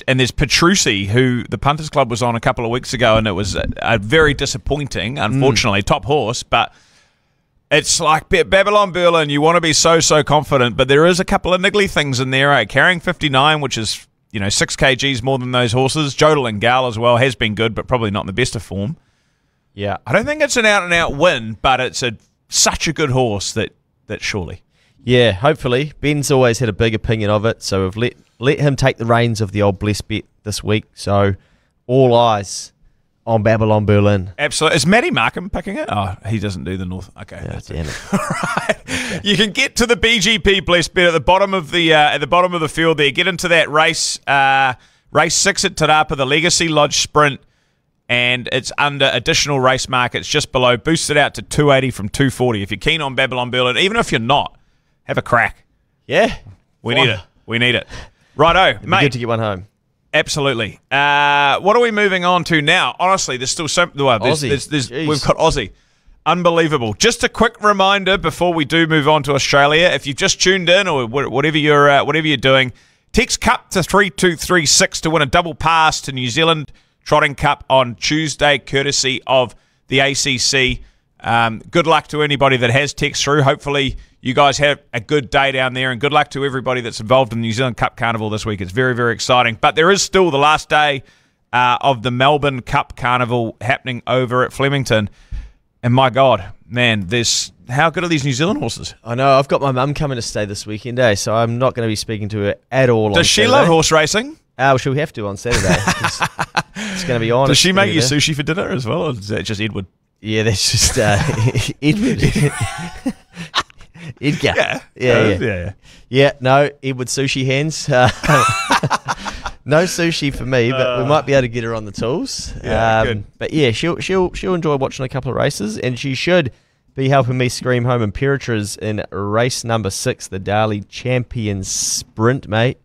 and there's Petrucci, who the Punters Club was on a couple of weeks ago, and it was a very disappointing, unfortunately, top horse, but it's like Babylon Berlin, you want to be so confident, but there is a couple of niggly things in there, eh? Carrying 59, which is 6 kgs more than those horses. Jodel and Gal as well has been good, but probably not in the best of form. Yeah. I don't think it's an out-and-out win, but it's such a good horse that surely. Yeah, hopefully. Ben's always had a big opinion of it, so we've let him take the reins of the old blessed bet this week. So all eyes on Babylon Berlin. Absolutely. Is Matty Markham picking it? Oh, he doesn't do the North. Okay. Yeah, damn it. All right. Okay. You can get to the BGP blessed bet at the bottom of the field there. Get into that race, race 6 at Te Rapa, the Legacy Lodge Sprint, and it's under additional race markets just below. Boosted out to 280 from 240. If you're keen on Babylon Berlin, even if you're not, have a crack. Yeah. We need it. We need it. Righto, mate. Good to get one home. Absolutely. What are we moving on to now? Honestly, there's still so... Well, we've got Aussie. Unbelievable. Just a quick reminder before we do move on to Australia. If you've just tuned in or whatever you're doing, text CUP to 3236 to win a double pass to New Zealand Trotting Cup on Tuesday, courtesy of the ACC. Good luck to anybody that has text through. Hopefully you guys have a good day down there, and good luck to everybody that's involved in the New Zealand Cup Carnival this week. It's very, very exciting. But there is still the last day of the Melbourne Cup Carnival happening over at Flemington. And my God, man, how good are these New Zealand horses? I know. I've got my mum coming to stay this weekend, so I'm not going to be speaking to her at all. Does she love horse racing? Well, she'll have to on Saturday. It's going to be on. Does she make you sushi for dinner as well, or is that just Edward? Yeah, that's just Edward. Edgar. Yeah. No, Edward sushi hands. No sushi for me, but we might be able to get her on the tools. Good. But yeah, she'll enjoy watching a couple of races, and she should be helping me scream home Imperators in race number 6, the Darley Champion Sprint, mate.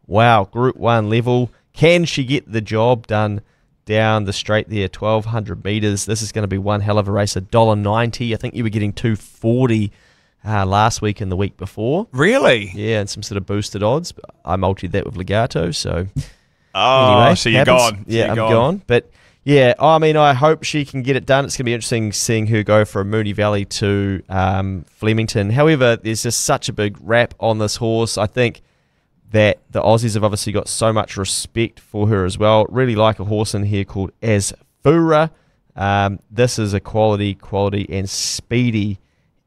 Wow, Group 1 level. Can she get the job done down the straight there, 1,200 metres? This is going to be one hell of a race, $1.90. I think you were getting $2.40 last week and the week before. Really? Yeah, and some sort of boosted odds. I multied that with Legato, so... anyway, so you're gone. Yeah, I'm gone. But yeah, I mean, I hope she can get it done. It's going to be interesting seeing her go from Moonee Valley to Flemington. However, there's just such a big rap on this horse. I think that the Aussies have obviously got so much respect for her as well. Really like a horse in here called Asfura. This is a quality and speedy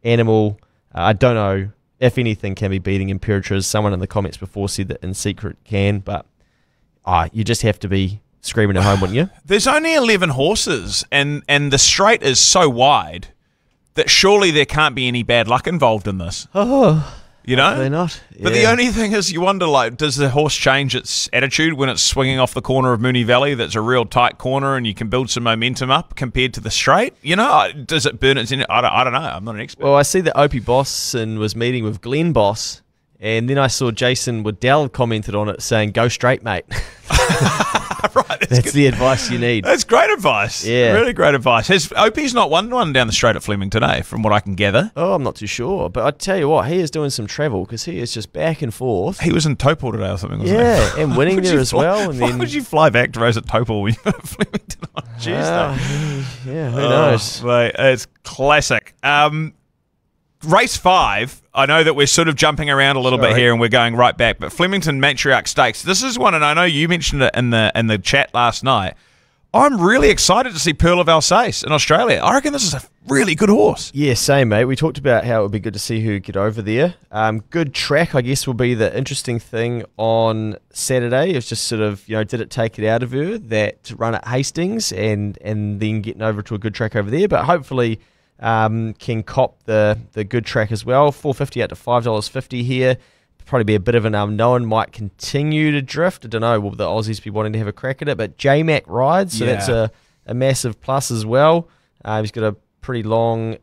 animal. I don't know if anything can be beating Imperatriz. Someone in the comments before said that In Secret can, but you just have to be screaming at home, wouldn't you? There's only 11 horses, and the straight is so wide that surely there can't be any bad luck involved in this. Oh, you know? They're not. Yeah. But the only thing is, you wonder, like, does the horse change its attitude when it's swinging off the corner of Moonee Valley? That's a real tight corner, and you can build some momentum up compared to the straight. You know, does it burn its? I don't know. I'm not an expert. Well, I see that Opie Bosson was meeting with Glenn Boss, and then I saw Jason Waddell commented on it saying, "Go straight, mate." Right, that's the advice you need. That's great advice. Yeah, really great advice. Has Opie's not won one down the straight at Flemington today, from what I can gather? Oh, I'm not too sure, but I tell you what, he is doing some travel because he is just back and forth. He was in Topol today or something, wasn't he? Yeah, and winning there as well. And why then would you fly back to race at Topol when you're at Flemington on Tuesday? Yeah, who knows? Mate, it's classic. Race 5, I know that we're sort of jumping around a little bit here and we're going right back, but Flemington Matriarch Stakes, this is one, and I know you mentioned it in the chat last night. I'm really excited to see Pearl of Alsace in Australia. I reckon this is a really good horse. Yeah, same, mate. We talked about how it would be good to see her get over there. Good track, I guess, will be the interesting thing on Saturday. It's just sort of, did it take it out of her that run at Hastings and then getting over to a good track over there, but hopefully... can cop the good track as well. $4.50 out to $5.50 here. Probably be a bit of an unknown. Might continue to drift. I don't know. Will the Aussies be wanting to have a crack at it? But J-Mac rides, so that's a massive plus as well. He's got a pretty long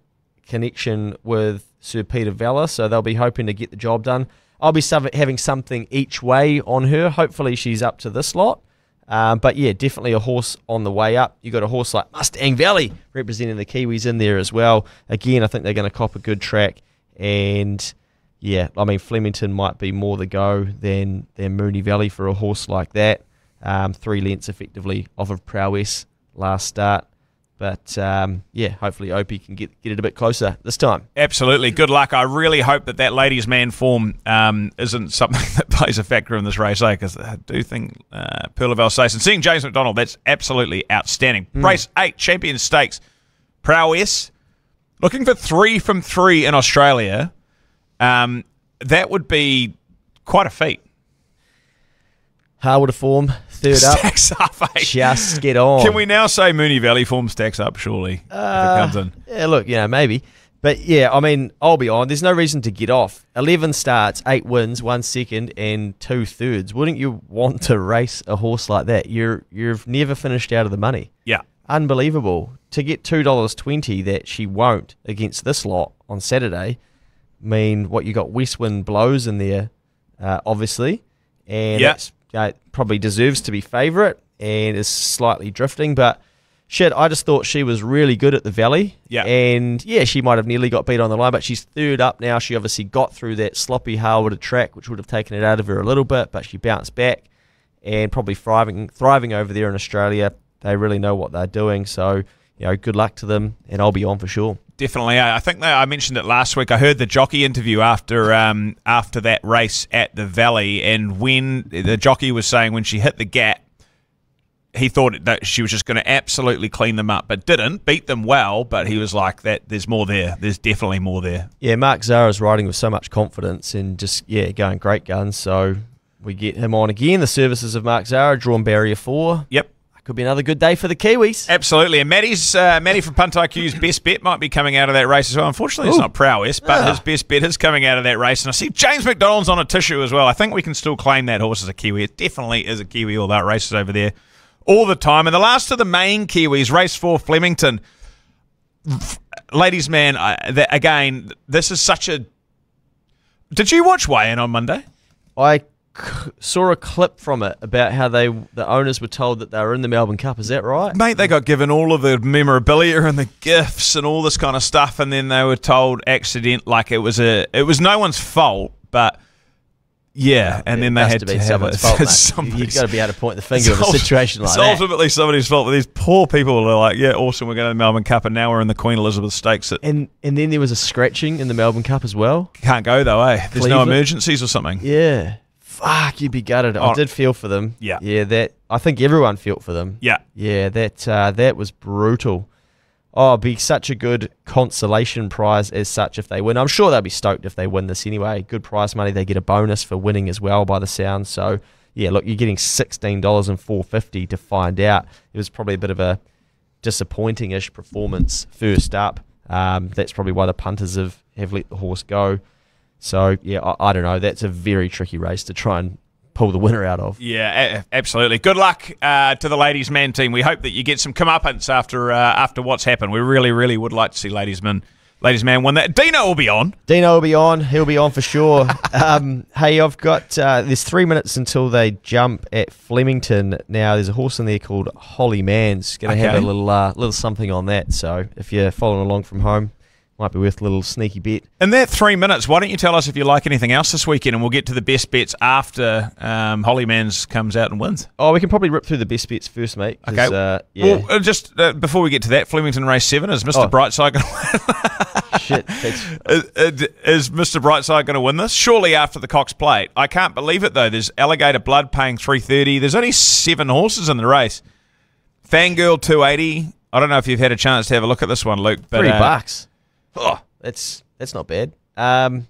connection with Sir Peter Vella, so they'll be hoping to get the job done. I'll be having something each way on her. Hopefully she's up to this lot. But yeah, definitely a horse on the way up. You got a horse like Mustang Valley representing the Kiwis in there as well. Again, I think they're going to cop a good track. And yeah, I mean, Flemington might be more the go than Moonee Valley for a horse like that. 3 lengths effectively off of Prowess last start. But, yeah, hopefully Opie can get it a bit closer this time. Absolutely. Good luck. I really hope that ladies' man form isn't something that plays a factor in this race, because I do think Pearl of Alsace. Seeing James McDonald, that's absolutely outstanding. Race 8, Champion Stakes. Prowess, looking for 3 from 3 in Australia. That would be quite a feat. Harwood form, third stacks up, eh? Just get on. Can we now say Moonee Valley form stacks up, surely, if it comes in? Yeah, look, maybe. But yeah, I mean, I'll be on. There's no reason to get off. 11 starts, 8 wins, 1 second, and 2 thirds. Wouldn't you want to race a horse like that? You've never finished out of the money. Yeah. Unbelievable. To get $2.20 that she won't against this lot on Saturday, I mean, what, you got Westwind Blows in there, obviously, and that's probably deserves to be favourite and is slightly drifting, but shit, I just thought she was really good at the Valley. Yeah. And yeah, she might have nearly got beat on the line, but she's third up now. She obviously got through that sloppy Harwood track, which would have taken it out of her a little bit, but she bounced back and probably thriving over there in Australia. They really know what they're doing, so good luck to them, and I'll be on for sure. Definitely. I think that I mentioned it last week. I heard the jockey interview after that race at the Valley, and when the jockey was saying when she hit the gap, he thought that she was just going to absolutely clean them up, but didn't. Beat them well, but he was like, that. There's more there. There's definitely more there. Yeah, Mark Zara's riding with so much confidence and just, going great guns, so we get him on again. The services of Mark Zara, drawn barrier 4. Yep. Could be another good day for the Kiwis. Absolutely. And Matty from Punt IQ's best bet might be coming out of that race as well. Unfortunately, it's not Prowess, but his best bet is coming out of that race. And I see James McDonald's on a tissue as well. I think we can still claim that horse as a Kiwi. It definitely is a Kiwi, all that races over there all the time. And the last of the main Kiwis, race 4, Flemington. Ladies, man, again, this is such a... Did you watch weigh-in on Monday? I saw a clip from it about how the owners were told that they were in the Melbourne Cup. Is that right? Mate, they got given all of the memorabilia and the gifts and all this kind of stuff, and then they were told it was no one's fault, but and then they had to have someone's fault. You've got to be able to point the finger of a situation like that. It's ultimately somebody's fault, but these poor people are like, awesome, we're going to the Melbourne Cup, and now we're in the Queen Elizabeth Stakes. And then there was a scratching in the Melbourne Cup as well. Can't go though, eh? There's no emergencies or something. Yeah. Fuck, you'd be gutted. I did feel for them. Yeah. Yeah, I think everyone felt for them. Yeah. Yeah, that was brutal. Oh, it'd be such a good consolation prize as such if they win. I'm sure they'll be stoked if they win this anyway. Good prize money. They get a bonus for winning as well by the sound. So, yeah, look, you're getting $16 and $4.50 to find out. It was probably a bit of a disappointing-ish performance first up. That's probably why the punters have let the horse go. So, yeah, I don't know. That's a very tricky race to try and pull the winner out of. Yeah, absolutely. Good luck to the ladies' man team. We hope that you get some comeuppance after what's happened. We really, really would like to see ladies' man win that. Dino will be on. He'll be on for sure. Hey, I've got there's 3 minutes until they jump at Flemington. Now, there's a horse in there called Holly Man's going to have a little something on that. So if you're following along from home, might be worth a little sneaky bet. In that 3 minutes, why don't you tell us if you like anything else this weekend, and we'll get to the best bets after Holly Mans comes out and wins. Oh, we can probably rip through the best bets first, mate. Okay. Well, just before we get to that, Flemington race 7, is Mr. Brightside going to win? Shit. Is Mr. Brightside going to win this? Surely after the Cox Plate. I can't believe it, though. There's Alligator Blood paying $3.30. There's only 7 horses in the race. Fangirl $2.80. I don't know if you've had a chance to have a look at this one, Luke. But, $3. Oh, that's not bad. I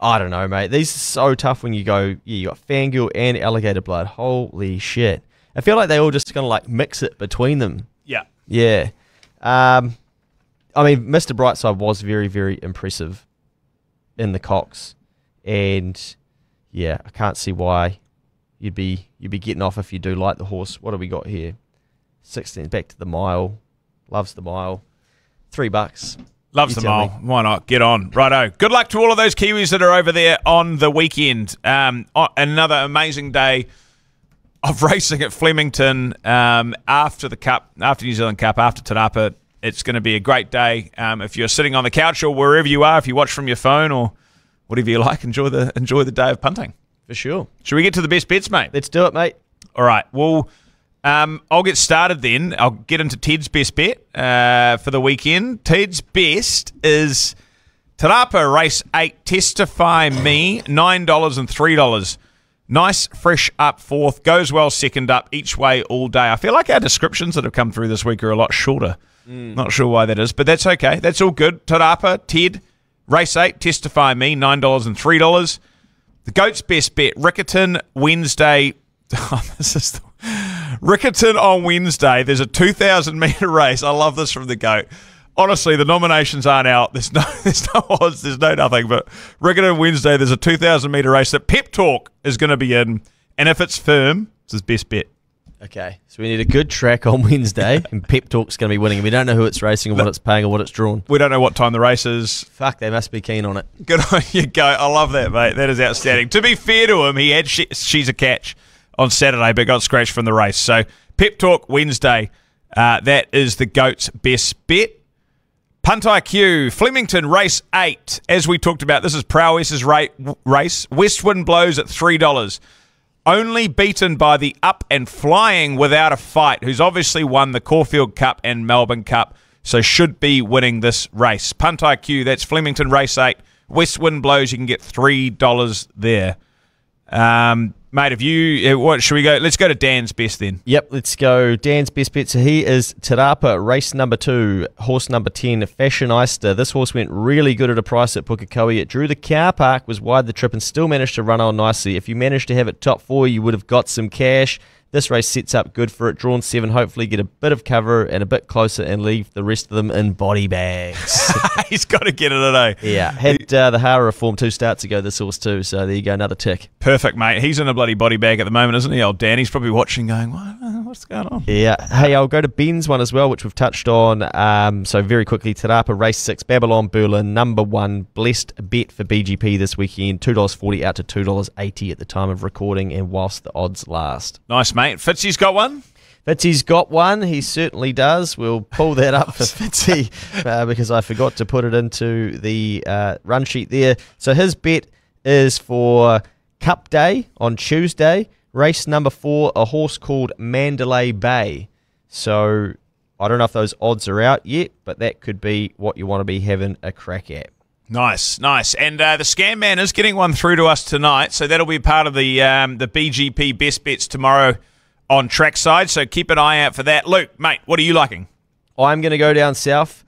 don't know, mate. These are so tough when you go, you got Fangirl and Alligator Blood. Holy shit. I feel like they all just going to mix it between them. Yeah. Yeah. I mean, Mr. Brightside was very, very impressive in the Cox. And, yeah, I can't see why you'd be getting off if you do like the horse. What have we got here? 16, back to the mile. Loves the mile. $3. Loves them all. Why not? Get on. Righto. Good luck to all of those Kiwis that are over there on the weekend. Another amazing day of racing at Flemington after the Cup, after New Zealand Cup, after Te Rapa. It's going to be a great day. If you're sitting on the couch or wherever you are, if you watch from your phone or whatever you like, enjoy the day of punting. For sure. Should we get to the best bets, mate? Let's do it, mate. All right. Well, I'll get started then. I'll get into Ted's best bet for the weekend. Ted's best is Te Rapa Race 8, Testify Me, $9 and $3. Nice, fresh up fourth. Goes well second up, each way all day. I feel like our descriptions that have come through this week are a lot shorter. Not sure why that is, but that's okay. That's all good. Te Rapa, Ted, Race 8, Testify Me, $9 and $3. The GOAT's best bet, Riccarton, Wednesday. Riccarton on Wednesday. There's a 2,000 metre race. I love this from the GOAT. Honestly, the nominations aren't out. There's no odds. There's no nothing. But Riccarton Wednesday, there's a 2,000 metre race that Pep Talk is going to be in. And if it's firm, it's his best bet. Okay, so we need a good track on Wednesday, and Pep Talk's going to be winning. We don't know who it's racing or what it's paying or what it's drawn. We don't know what time the race is. Fuck, they must be keen on it. Good on you, go. I love that, mate. That is outstanding. To be fair to him, he had She's a Catch on Saturday, but got scratched from the race. So Pep Talk Wednesday, that is the GOAT's best bet. Punt IQ, Flemington Race 8. As we talked about, this is Prowess's race. West wind blows at $3. Only beaten by the Up and Flying Without a Fight, who's obviously won the Caulfield Cup and Melbourne Cup, so should be winning this race. Punt IQ, that's Flemington Race 8. West wind blows, you can get $3 there. Mate, if you, what should we go? Let's go to Dan's best then. Yep, let's go. Dan's best bet. So he is Te Rapa, race number 2, horse number 10, Fashionista. This horse went really good at a price at Pukekohe. It drew the car park, was wide the trip, and still managed to run on nicely. If you managed to have it top 4, you would have got some cash. This race sets up good for it. Drawn 7, hopefully get a bit of cover and a bit closer and leave the rest of them in body bags. He's got to get it today. Yeah, had the Hara form 2 starts ago, this horse too, so there you go, another tick. Perfect, mate. He's in a bloody body bag at the moment, isn't he, old Dan? He's probably watching going, what's going on? Yeah. Hey, I'll go to Ben's one as well, which we've touched on. So very quickly, Te Rapa Race 6, Babylon Berlin, number 1, blessed bet for BGP this weekend, $2.40 out to $2.80 at the time of recording and whilst the odds last. Nice, mate. Fitzy's got one? Fitzy's got one. He certainly does. We'll pull that up for Fitzy because I forgot to put it into the run sheet there. So his bet is for Cup Day on Tuesday, race number 4, a horse called Mandalay Bay. So I don't know if those odds are out yet, but that could be what you want to be having a crack at. Nice, nice. And the Scam Man is getting one through to us tonight, so that'll be part of the BGP best bets tomorrow on trackside, so keep an eye out for that. Luke, mate, what are you liking? I'm going to go down south,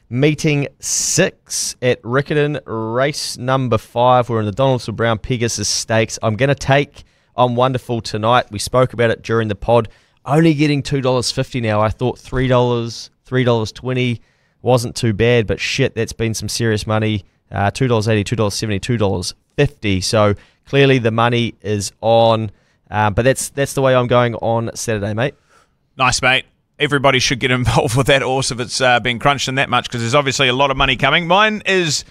meeting 6 at Riccarton, race number 5. We're in the Donaldson Brown Pegasus Stakes. I'm going to take On Wonderful tonight. We spoke about it during the pod. Only getting $2.50 now. I thought $3, $3.20 wasn't too bad, but shit, that's been some serious money. $2.80, $2.70, $2.50. So clearly the money is on. But that's the way I'm going on Saturday, mate. Nice, mate. Everybody should get involved with that horse if it's been crunched in that much, because there's obviously a lot of money coming. Mine is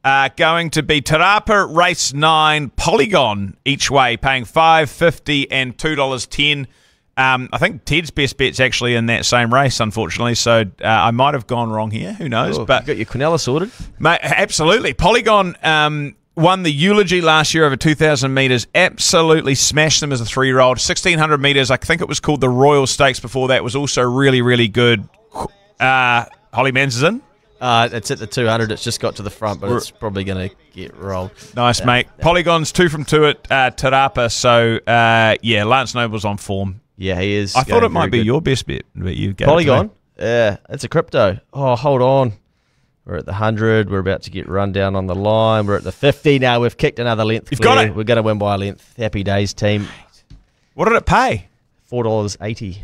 going to be Te Rapa Race 9 Polygon each way, paying $5.50 and $2.10. I think Ted's best bet's actually in that same race, unfortunately, so I might have gone wrong here. Who knows? Oh, but you got your Quinella sorted? Mate, absolutely. Polygon won the Eulogy last year over 2,000 metres. Absolutely smashed them as a 3-year-old. 1,600 metres, I think it was called the Royal Stakes before that, was also really, really good. Holly Mans is in? It's at the 200. It's just got to the front, but it's probably going to get rolled. Nice, mate. Polygon's 2 from 2 at Te Rapa, so yeah, Lance Noble's on form. Yeah, he is. I thought it might be your best bet, but you go Polygon? Yeah, it's a crypto. Oh, hold on. We're at the 100. We're about to get run down on the line. We're at the 50 now. We've kicked another length. You've got it. We're going to win by a length. Happy days, team. What did it pay? $4.80.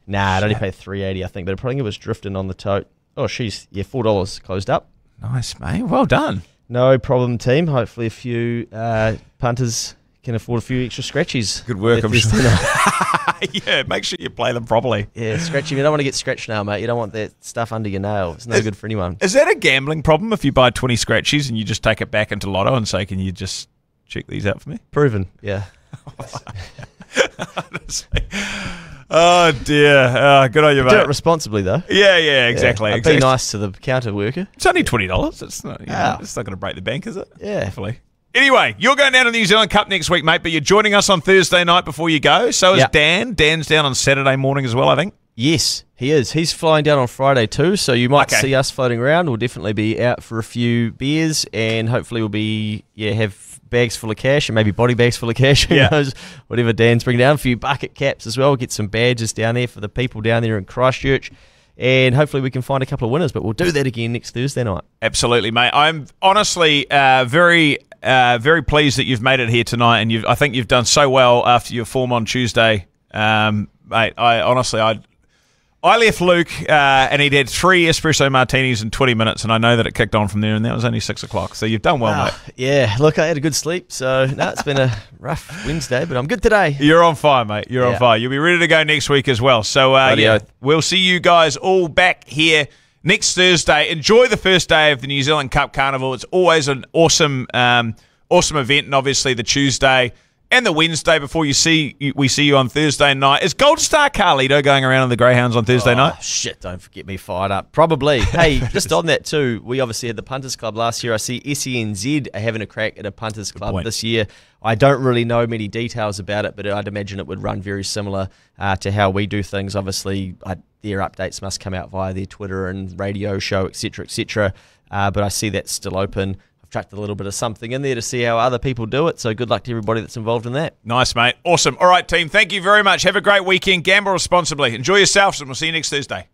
Nah, it only paid $3.80, I think, but I think it was drifting on the tote. Oh, she's $4 closed up. Nice, mate. Well done. No problem, team. Hopefully a few punters can afford a few extra scratchies. Good work, I'm sure. Yeah, make sure you play them properly. Yeah, scratchy. You don't want to get scratched now, mate. You don't want that stuff under your nail. It's no good for anyone. Is that a gambling problem if you buy 20 scratchies and you just take it back into Lotto and say, can you just check these out for me? Proven, yeah. Oh, dear. Good on you, mate. Do it responsibly, though. Yeah, exactly. Be nice to the counter worker. It's only $20. It's not, it's not going to break the bank, is it? Yeah. Hopefully. Anyway, you're going down to the New Zealand Cup next week, mate, but you're joining us on Thursday night before you go. So is Dan. Dan's down on Saturday morning as well, I think. Yes, he is. He's flying down on Friday too, so you might see us floating around. We'll definitely be out for a few beers, and hopefully we'll be have bags full of cash and maybe body bags full of cash. Who knows? Whatever Dan's bringing down. A few bucket caps as well. We'll get some badges down there for the people down there in Christchurch. And hopefully we can find a couple of winners, but we'll do that again next Thursday night. Absolutely, mate. I'm honestly very pleased that you've made it here tonight, and I think you've done so well after your form on Tuesday. Mate, I left Luke, and he'd had 3 espresso martinis in 20 minutes, and I know that it kicked on from there, and that was only 6 o'clock. So you've done well, mate. Yeah, look, I had a good sleep, so no, it's been a rough Wednesday, but I'm good today. You're on fire, mate. You're on fire. You'll be ready to go next week as well. So, we'll see you guys all back here next Thursday. Enjoy the first day of the New Zealand Cup Carnival. It's always an awesome event, and obviously the Tuesday and the Wednesday before we see you on Thursday night. Is Gold Star Carlito going around on the Greyhounds on Thursday night? Shit, don't get me fired up. Probably. Hey, just on that too, we obviously had the Punters Club last year. I see SENZ are having a crack at a Punters Club this year. I don't really know many details about it, but I'd imagine it would run very similar to how we do things. Obviously, their updates must come out via their Twitter and radio show, etc., etc. But I see that's still open. Chucked a little bit of something in there to see how other people do it. So good luck to everybody that's involved in that. Nice, mate. Awesome. All right, team. Thank you very much. Have a great weekend. Gamble responsibly. Enjoy yourselves, and we'll see you next Thursday.